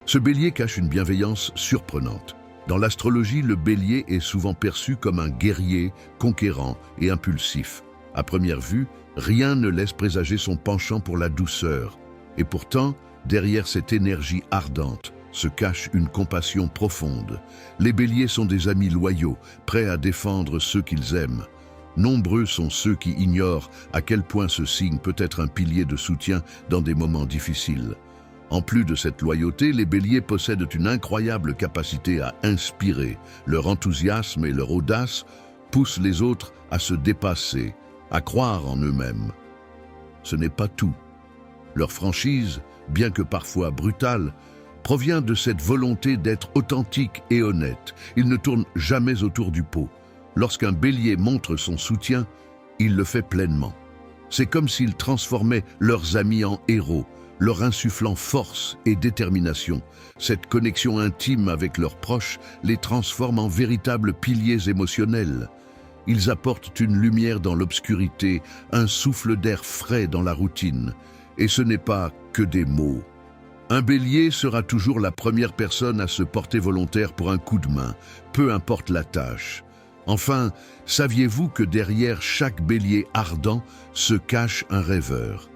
Ce bélier cache une bienveillance surprenante. Dans l'astrologie, le bélier est souvent perçu comme un guerrier, conquérant et impulsif. À première vue, rien ne laisse présager son penchant pour la douceur. Et pourtant, derrière cette énergie ardente, se cache une compassion profonde. Les béliers sont des amis loyaux, prêts à défendre ceux qu'ils aiment. Nombreux sont ceux qui ignorent à quel point ce signe peut être un pilier de soutien dans des moments difficiles. En plus de cette loyauté, les béliers possèdent une incroyable capacité à inspirer. Leur enthousiasme et leur audace poussent les autres à se dépasser, à croire en eux-mêmes. Ce n'est pas tout. Leur franchise, bien que parfois brutale, provient de cette volonté d'être authentique et honnête. Ils ne tournent jamais autour du pot. Lorsqu'un bélier montre son soutien, il le fait pleinement. C'est comme s'ils transformaient leurs amis en héros, leur insufflant force et détermination. Cette connexion intime avec leurs proches les transforme en véritables piliers émotionnels. Ils apportent une lumière dans l'obscurité, un souffle d'air frais dans la routine. Et ce n'est pas que des mots. Un bélier sera toujours la première personne à se porter volontaire pour un coup de main, peu importe la tâche. Enfin, saviez-vous que derrière chaque bélier ardent se cache un rêveur?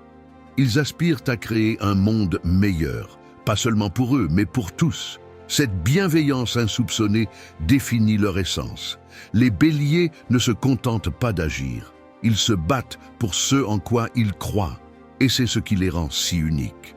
Ils aspirent à créer un monde meilleur, pas seulement pour eux, mais pour tous. Cette bienveillance insoupçonnée définit leur essence. Les béliers ne se contentent pas d'agir. Ils se battent pour ce en quoi ils croient. Et c'est ce qui les rend si uniques.